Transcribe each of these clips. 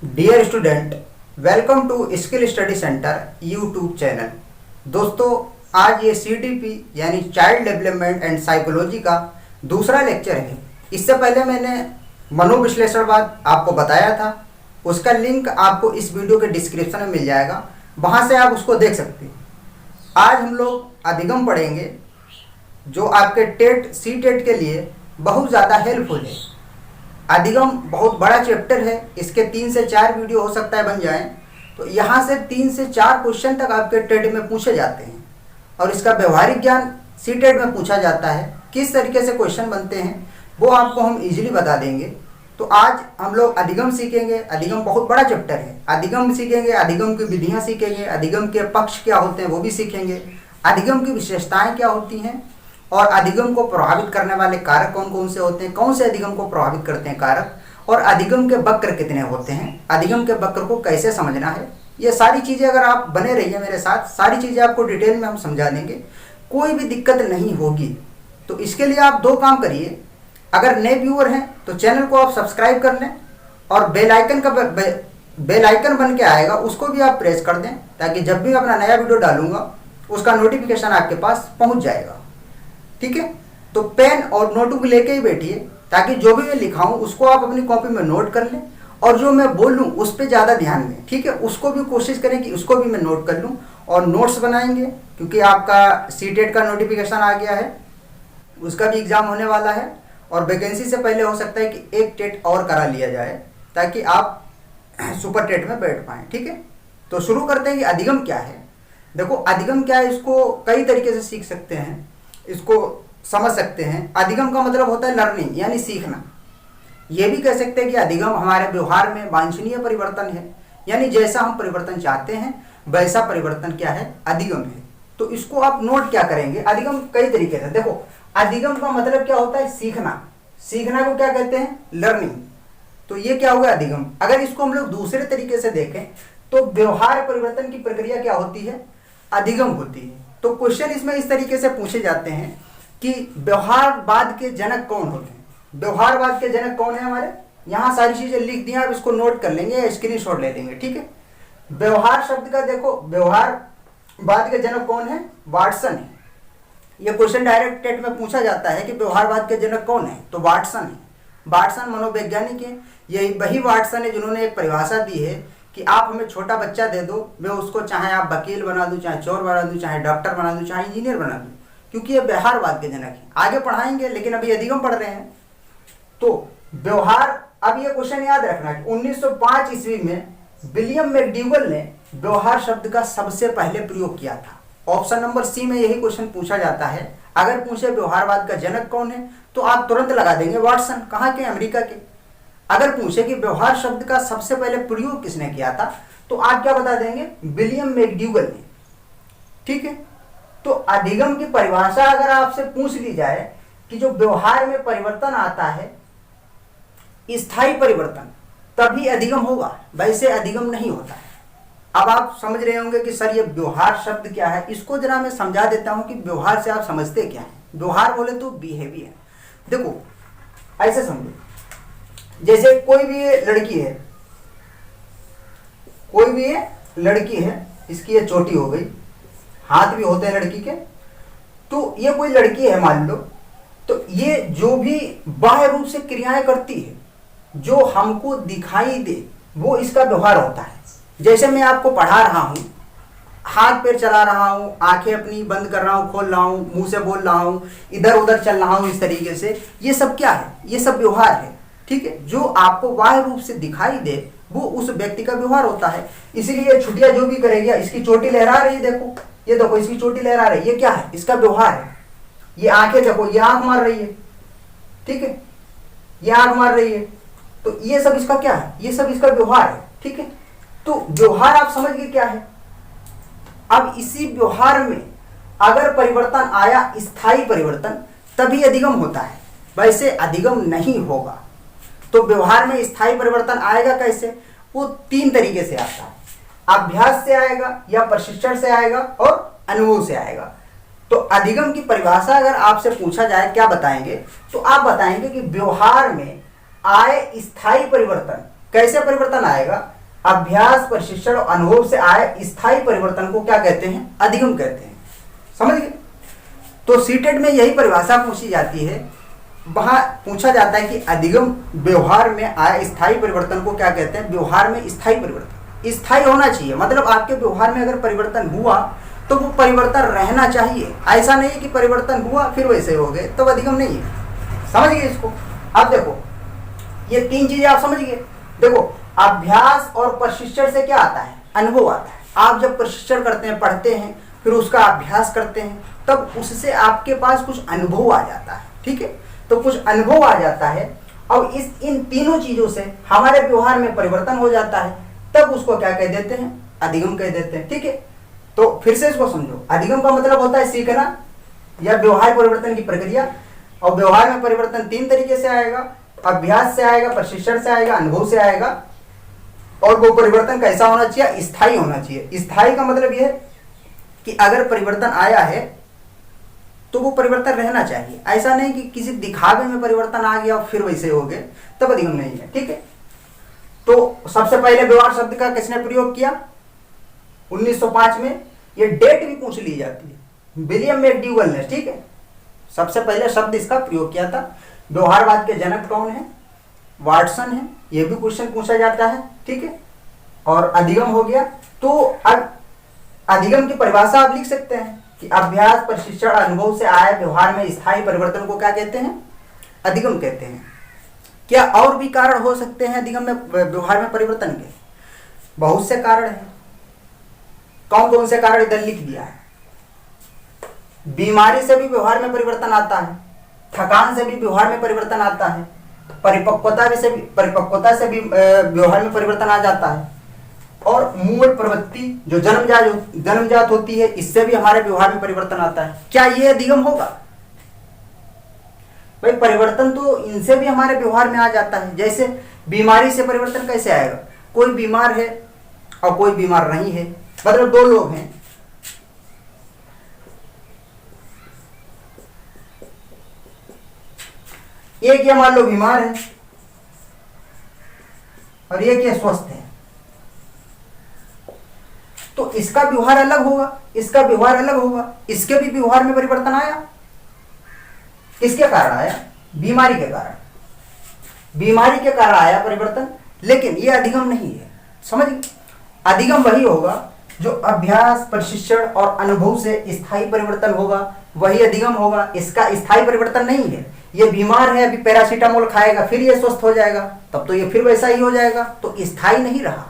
Dear student, welcome to skill study centre YouTube channel. दोस्तों, आज ये CDP यानी चाइल्ड डेवलपमेंट एंड साइकोलॉजी का दूसरा लेक्चर है। इससे पहले मैंने मनोविश्लेषणवाद आपको बताया था, उसका लिंक आपको इस वीडियो के डिस्क्रिप्शन में मिल जाएगा, वहाँ से आप उसको देख सकते हैं। आज हम लोग अधिगम पढ़ेंगे, जो आपके टेट के लिए बहुत ज़्यादा हेल्पफुल है। अधिगम बहुत बड़ा चैप्टर है, इसके 3 से 4 वीडियो हो सकता है बन जाएं। तो यहाँ से 3 से 4 क्वेश्चन तक आपके टेट में पूछे जाते हैं और इसका व्यवहारिक ज्ञान CTET में पूछा जाता है। किस तरीके से क्वेश्चन बनते हैं वो आपको हम इजीली बता देंगे। तो आज हम लोग अधिगम सीखेंगे। अधिगम बहुत बड़ा चैप्टर है। अधिगम सीखेंगे, अधिगम की विधियाँ सीखेंगे, अधिगम के पक्ष क्या होते हैं वो भी सीखेंगे, अधिगम की विशेषताएँ क्या होती हैं और अधिगम को प्रभावित करने वाले कारक कौन कौन से होते हैं, कौन से अधिगम को प्रभावित करते हैं कारक, और अधिगम के वक्र कितने होते हैं, अधिगम के वक्र को कैसे समझना है। ये सारी चीज़ें अगर आप बने रहिए मेरे साथ, सारी चीज़ें आपको डिटेल में हम समझा देंगे, कोई भी दिक्कत नहीं होगी। तो इसके लिए आप 2 काम करिए। अगर नए व्यूअर हैं तो चैनल को आप सब्सक्राइब कर लें और बेल आइकन बन के आएगा, उसको भी आप प्रेस कर दें, ताकि जब भी मैं अपना नया वीडियो डालूंगा उसका नोटिफिकेशन आपके पास पहुँच जाएगा। ठीक है, तो पेन और नोटबुक लेके ही बैठिए, ताकि जो भी मैं लिखाऊं उसको आप अपनी कॉपी में नोट कर लें और जो मैं बोलूं उस पर ज़्यादा ध्यान दें। ठीक है, उसको भी कोशिश करें कि उसको भी मैं नोट कर लूं और नोट्स बनाएंगे, क्योंकि आपका CTET का नोटिफिकेशन आ गया है, उसका भी एग्ज़ाम होने वाला है और वैकेंसी से पहले हो सकता है कि एक टेट और करा लिया जाए, ताकि आप सुपर टेट में बैठ पाएँ। ठीक है, तो शुरू करते हैं कि अधिगम क्या है। देखो, अधिगम क्या है, इसको कई तरीके से सीख सकते हैं, इसको समझ सकते हैं। अधिगम का मतलब होता है लर्निंग, यानी सीखना। ये भी कह सकते हैं कि अधिगम हमारे व्यवहार में वांछनीय परिवर्तन है, यानी जैसा हम परिवर्तन चाहते हैं वैसा परिवर्तन क्या है, अधिगम है। तो इसको आप नोट क्या करेंगे, अधिगम कई तरीके से। देखो, अधिगम का मतलब क्या होता है, सीखना। सीखना को क्या कहते हैं, लर्निंग। तो ये क्या हुआ, अधिगम। अगर इसको हम लोग दूसरे तरीके से देखें तो व्यवहार परिवर्तन की प्रक्रिया क्या होती है, अधिगम होती है। तो क्वेश्चन इसमें इस तरीके से पूछे जाते हैं कि व्यवहारवाद के जनक कौन होते हैं। व्यवहारवाद के जनक कौन है हमारे, यहाँ सारी चीजें लिख दी, आप इसको नोट कर लेंगे या स्क्रीनशॉट ले लेंगे। ठीक है, व्यवहार शब्द का देखो, व्यवहारवाद के जनक कौन है, वाटसन है। यह क्वेश्चन डायरेक्ट टेट में पूछा जाता है कि व्यवहारवाद के जनक कौन है, तो वाटसन है। वाटसन मनोवैज्ञानिक है। यही वही वाटसन है जिन्होंने एक परिभाषा दी है कि आप हमें छोटा बच्चा दे दो, मैं उसको चाहे आप वकील बना दूं, चाहे चोर बना दूं, चाहे डॉक्टर बना दूं, चाहे इंजीनियर बना दूं, क्योंकि ये व्यवहारवाद के जनक है। आगे पढ़ाएंगे, लेकिन अभी अधिगम पढ़ रहे हैं। तो व्यवहार, अब ये क्वेश्चन याद रखना है, 1905 ईस्वी में विलियम मैकडूगल ने व्यवहार शब्द का सबसे पहले प्रयोग किया था। ऑप्शन नंबर C में यही क्वेश्चन पूछा जाता है। अगर पूछे व्यवहारवाद का जनक कौन है तो आप तुरंत लगा देंगे वाटसन। कहाँ के, अमेरिका के। अगर पूछे कि व्यवहार शब्द का सबसे पहले प्रयोग किसने किया था तो आप क्या बता देंगे, विलियम मैकडूगल ने। ठीक है, तो अधिगम की परिभाषा अगर आपसे पूछ ली जाए कि जो व्यवहार में परिवर्तन आता है, स्थायी परिवर्तन, तभी अधिगम होगा, वैसे अधिगम नहीं होता है। अब आप समझ रहे होंगे कि सर ये व्यवहार शब्द क्या है। इसको जरा मैं समझा देता हूं कि व्यवहार से आप समझते क्या है। व्यवहार बोले तो बिहेवियर। देखो, ऐसे समझो, जैसे कोई भी ये लड़की है, कोई भी ये लड़की है, इसकी ये चोटी हो गई, हाथ भी होते हैं लड़की के। तो ये कोई लड़की है मान लो, तो ये जो भी बाह्य रूप से क्रियाएं करती है, जो हमको दिखाई दे, वो इसका व्यवहार होता है। जैसे मैं आपको पढ़ा रहा हूं, हाथ पैर चला रहा हूं, आंखें अपनी बंद कर रहा हूं, खोल रहा हूं, मुंह से बोल रहा हूं, इधर उधर चल रहा हूं, इस तरीके से, ये सब क्या है, ये सब व्यवहार है। ठीक है, जो आपको बाह्य रूप से दिखाई दे वो उस व्यक्ति का व्यवहार होता है। इसीलिए छुट्टियां जो भी करेगी, इसकी चोटी लहरा रही है, देखो ये देखो, इसकी चोटी लहरा रही है, ये क्या है, इसका व्यवहार है। ये आंखें देखो, ये आंख मार रही है। ठीक है, ये आंख मार रही है, तो ये सब इसका क्या है, ये सब इसका व्यवहार है। ठीक है, तो व्यवहार आप समझ गए क्या है। अब इसी व्यवहार में अगर परिवर्तन आया, स्थायी परिवर्तन, तभी अधिगम होता है, वैसे अधिगम नहीं होगा। तो व्यवहार में स्थायी परिवर्तन आएगा कैसे, वो 3 तरीके से आता है। अभ्यास से आएगा, या प्रशिक्षण से आएगा, और अनुभव से आएगा। तो अधिगम की परिभाषा अगर आपसे पूछा जाए क्या बताएंगे, तो आप बताएंगे कि व्यवहार में आए स्थायी परिवर्तन कैसे परिवर्तन आएगा? अभ्यास, प्रशिक्षण और अनुभव से आए स्थायी परिवर्तन को क्या कहते हैं? अधिगम कहते हैं। समझ गए? तो सीटेट में यही परिभाषा पूछी जाती है। वहां पूछा जाता है कि अधिगम व्यवहार में आए स्थायी परिवर्तन को क्या कहते हैं? व्यवहार में स्थायी परिवर्तन स्थायी होना चाहिए, मतलब आपके व्यवहार में अगर परिवर्तन हुआ तो वो परिवर्तन रहना चाहिए। ऐसा नहीं है कि परिवर्तन हुआ फिर वैसे हो गए, तो अधिगम नहीं है। समझ गए इसको? अब देखो, ये तीन चीजें आप समझ गए। देखो, अभ्यास और प्रशिक्षण से क्या आता है? अनुभव आता है। आप जब प्रशिक्षण करते हैं, पढ़ते हैं, फिर उसका अभ्यास करते हैं, तब उससे आपके पास कुछ अनुभव आ जाता है। ठीक है, तो कुछ अनुभव आ जाता है और इन तीनों चीजों से हमारे व्यवहार में परिवर्तन हो जाता है, तब उसको क्या कह देते हैं? अधिगम कह देते हैं। ठीक है, तो फिर से इसको समझो। अधिगम का मतलब होता है सीखना या व्यवहार परिवर्तन की प्रक्रिया। और व्यवहार में परिवर्तन तीन तरीके से आएगा, अभ्यास से आएगा, प्रशिक्षण से आएगा, अनुभव से आएगा। और वो परिवर्तन कैसा होना चाहिए? स्थायी होना चाहिए। स्थायी का मतलब यह है कि अगर परिवर्तन आया है तो वो परिवर्तन रहना चाहिए। ऐसा नहीं कि किसी दिखावे में परिवर्तन आ गया और फिर वैसे हो गए, तब अधिगम नहीं है। ठीक है, तो सबसे पहले व्यवहार शब्द का किसने प्रयोग किया? 1905 में। ये डेट भी पूछ ली जाती है, विलियम मैकडूगल ने। ठीक है, सबसे पहले शब्द इसका प्रयोग किया था। व्यवहारवाद के जनक कौन है? वाटसन है। यह भी क्वेश्चन पूछा जाता है। ठीक है, और अधिगम हो गया। तो अब अधिगम की परिभाषा आप लिख सकते हैं कि अभ्यास, प्रशिक्षण, अनुभव से आए व्यवहार में स्थायी परिवर्तन को क्या कहते हैं? अधिगम कहते हैं। क्या और भी कारण हो सकते हैं अधिगम में, व्यवहार में परिवर्तन के? बहुत से कारण हैं। कौन कौन से कारण इधर लिख दिया है। बीमारी से भी व्यवहार में परिवर्तन आता है, थकान से भी व्यवहार में परिवर्तन आता है, परिपक्वता से भी व्यवहार में परिवर्तन आ जाता है, और मूल प्रवृत्ति जो जन्मजात होती है, इससे भी हमारे व्यवहार में परिवर्तन आता है। क्या ये अधिगम होगा? भाई परिवर्तन तो इनसे भी हमारे व्यवहार में आ जाता है। जैसे बीमारी से परिवर्तन कैसे आएगा? कोई बीमार है और कोई बीमार नहीं है, मतलब दो लोग हैं, एक ये मान लो बीमार है और एक ये स्वस्थ है, तो इसका व्यवहार अलग होगा, इसका व्यवहार अलग होगा। इसके भी व्यवहार में परिवर्तन आया। किसके कारण आया? बीमारी के कारण। बीमारी के कारण आया परिवर्तन, लेकिन ये अधिगम नहीं है। समझ? अधिगम वही होगा जो अभ्यास, प्रशिक्षण और अनुभव से स्थायी परिवर्तन होगा, वही अधिगम होगा। इसका स्थायी परिवर्तन नहीं है। ये बीमार है, अभी पैरासीटामोल खाएगा, फिर ये स्वस्थ हो जाएगा, तब तो ये फिर वैसा ही हो जाएगा, तो स्थायी नहीं रहा।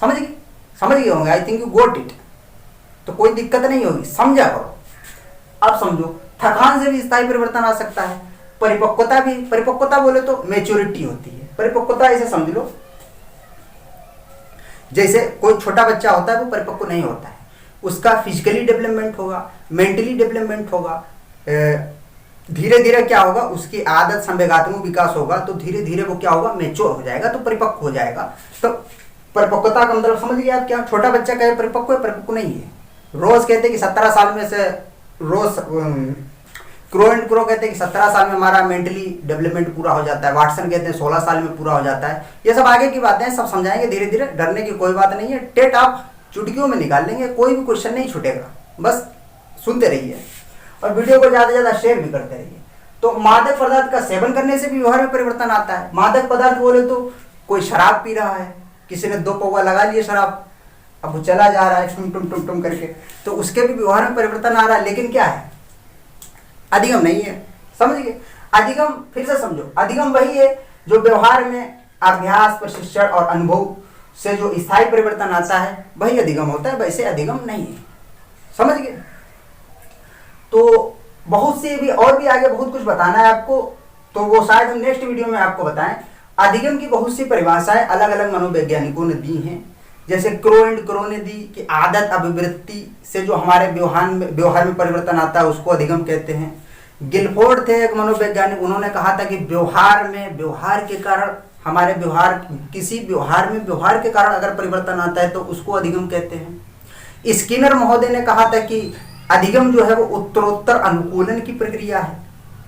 समझ गए होंगे? I think you got it. तो कोई दिक्कत नहीं होगी, समझा करो। अब समझो, थकान से भी स्थायी परिवर्तन आ सकता है। परिपक्वता भी, परिपक्वता बोले तो मैच्योरिटी होती है। परिपक्वता ऐसे समझ लो, जैसे कोई छोटा बच्चा होता है वो परिपक्व नहीं होता है, उसका फिजिकली डेवलपमेंट होगा, मेंटली डेवलपमेंट होगा, धीरे धीरे क्या होगा, उसकी आदत संवेगात्मक विकास होगा, तो धीरे धीरे वो क्या होगा, मैच्योर हो जाएगा, तो परिपक्व हो जाएगा। तो परिपक्वता का मतलब समझ गए आप? क्या छोटा बच्चा कहे परिपक्व है? परिपक्व नहीं है। रोज कहते हैं कि 17 साल में से, रोज क्रो एंड क्रो कहते हैं कि 17 साल में हमारा मेंटली डेवलपमेंट पूरा हो जाता है, वाटसन कहते हैं 16 साल में पूरा हो जाता है। ये सब आगे की बातें हैं, सब समझाएंगे धीरे धीरे, डरने की कोई बात नहीं है। टेट आप चुटकियों में निकाल लेंगे, कोई भी क्वेश्चन नहीं छूटेगा, बस सुनते रहिए और वीडियो को ज़्यादा से ज़्यादा शेयर भी करते रहिए। तो मादक पदार्थ का सेवन करने से भी व्यवहार में परिवर्तन आता है। मादक पदार्थ बोले तो कोई शराब पी रहा है, किसी ने 2 पौवा लगा लिए शराब, अब वो चला जा रहा है टुम टुम टुम टुम करके, तो उसके भी व्यवहार में परिवर्तन आ रहा है, लेकिन क्या है, अधिगम नहीं है। समझ गए? अधिगम फिर से समझो, अधिगम वही है जो व्यवहार में अभ्यास, प्रशिक्षण और अनुभव से जो स्थायी परिवर्तन आता है, वही अधिगम होता है, वैसे अधिगम नहीं है। समझ गए? तो बहुत से भी और भी आगे बहुत कुछ बताना है आपको, तो वो शायद हम नेक्स्ट वीडियो में आपको बताएं। अधिगम की बहुत सी परिभाषाएं अलग अलग मनोवैज्ञानिकों ने दी हैं, जैसे क्रो एंड क्रो ने दी कि आदत अभिवृत्ति से जो हमारे व्यवहार में परिवर्तन आता है उसको अधिगम कहते हैं। गिलफोर्ड थे एक मनोवैज्ञानिक, उन्होंने कहा था कि व्यवहार के कारण हमारे किसी व्यवहार में व्यवहार के कारण अगर परिवर्तन आता है तो उसको अधिगम कहते हैं। स्किनर महोदय ने कहा था कि अधिगम जो है वो उत्तरोत्तर अनुकूलन की प्रक्रिया है।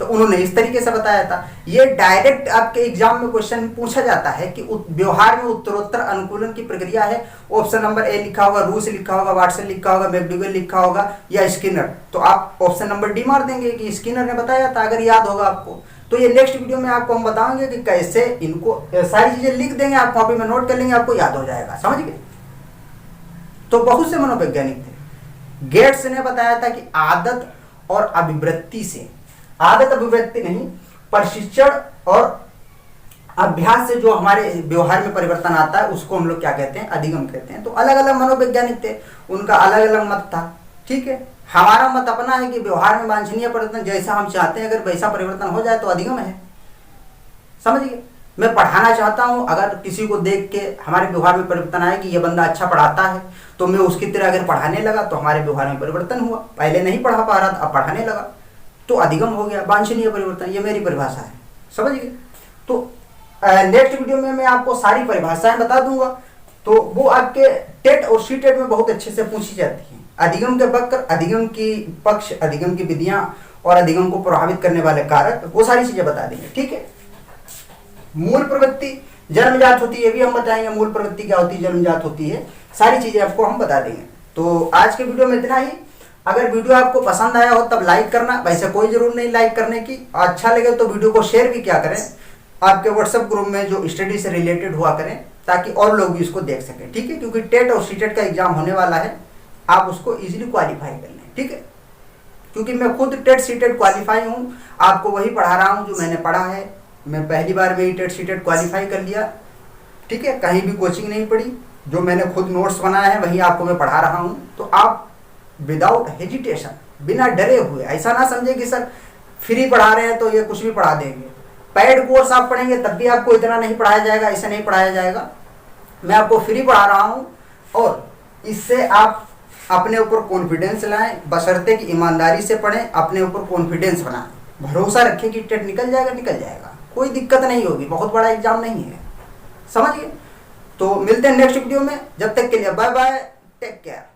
तो उन्होंने इस तरीके से बताया था। ये डायरेक्ट आपके एग्जाम में क्वेश्चन पूछा जाता है कि व्यवहार में उत्तरोत्तर अनुकूलन की प्रक्रिया है। ऑप्शन नंबर ए लिखा होगा, रूस लिखा होगा, वाटसन लिखा होगा, मैकडूगल लिखा होगा या स्किनर, तो आप ऑप्शन नंबर डी मार देंगे कि स्किनर ने बताया था, अगर याद होगा आपको। तो ये नेक्स्ट वीडियो में आपको हम बताएंगे कि कैसे इनको सारी चीजें लिख देंगे, आप कॉपी में नोट कर लेंगे, आपको याद हो जाएगा, समझ गए। तो बहुत से मनोवैज्ञानिक थे। गेट्स ने बताया था कि आदत और अभिवृत्ति से, आदत अभिवृत्ति नहीं, प्रशिक्षण और अभ्यास से जो हमारे व्यवहार में परिवर्तन आता है उसको हम लोग क्या कहते हैं, अधिगम कहते हैं। तो अलग अलग मनोवैज्ञानिक थे, उनका अलग अलग मत था, ठीक है। हमारा मत अपना है कि व्यवहार में वांछनीय परिवर्तन जैसा हम चाहते हैं अगर वैसा परिवर्तन हो जाए तो अधिगम है, समझिए। मैं पढ़ाना चाहता हूं, अगर किसी को देख के हमारे व्यवहार में परिवर्तन आए कि ये बंदा अच्छा पढ़ाता है, तो मैं उसकी तरह अगर पढ़ाने लगा तो हमारे व्यवहार में परिवर्तन हुआ। पहले नहीं पढ़ा पा रहा था, अब पढ़ाने लगा तो अधिगम हो गया, वांछनीय परिवर्तन। ये मेरी परिभाषा है, समझिए। तो नेक्स्ट वीडियो में मैं आपको सारी परिभाषाएं बता दूंगा, तो वो आपके टेट और सी टेट में बहुत अच्छे से पूछी जाती है। अधिगम के वक्र, अधिगम की पक्ष, अधिगम की विधियां और अधिगम को प्रभावित करने वाले कारक, वो सारी चीजें बता देंगे, ठीक है। मूल प्रवृत्ति जन्मजात होती है, भी हम बताएंगे मूल प्रवृत्ति क्या होती है, जन्मजात होती है, सारी चीजें आपको हम बता देंगे। तो आज के वीडियो में इतना ही। अगर वीडियो आपको पसंद आया हो तब लाइक करना, वैसे कोई जरूर नहीं लाइक करने की। अच्छा लगे तो वीडियो को शेयर भी क्या करें, आपके व्हाट्सएप ग्रुप में जो स्टडी से रिलेटेड हुआ करें, ताकि और लोग भी इसको देख सकें, ठीक है। क्योंकि टेट और सीटेट का एग्जाम होने वाला है, आप उसको इजीली क्वालिफाई कर लें, ठीक है। क्योंकि मैं खुद टेट सीटेट क्वालिफाई हूँ, आपको वही पढ़ा रहा हूँ जो मैंने पढ़ा है। मैं पहली बार में ही टेट सीटेट क्वालिफाई कर लिया, ठीक है। कहीं भी कोचिंग नहीं पढ़ी, जो मैंने खुद नोट्स बनाया है वही आपको मैं पढ़ा रहा हूँ। तो आप विदाउट हेजिटेशन, बिना डरे हुए, ऐसा ना समझे कि सर फ्री पढ़ा रहे हैं तो ये कुछ भी पढ़ा देंगे। पेड कोर्स आप पढ़ेंगे तब भी आपको इतना नहीं पढ़ाया जाएगा, ऐसे नहीं पढ़ाया जाएगा। मैं आपको फ्री पढ़ा रहा हूँ और इससे आप अपने ऊपर कॉन्फिडेंस लाएं, बशर्ते कि ईमानदारी से पढ़ें, अपने ऊपर कॉन्फिडेंस बनाएं, भरोसा रखें कि टेट निकल जाएगा, निकल जाएगा, कोई दिक्कत नहीं होगी, बहुत बड़ा एग्जाम नहीं है, समझिए। तो मिलते हैं नेक्स्ट वीडियो में, जब तक के लिए बाय बाय, टेक केयर।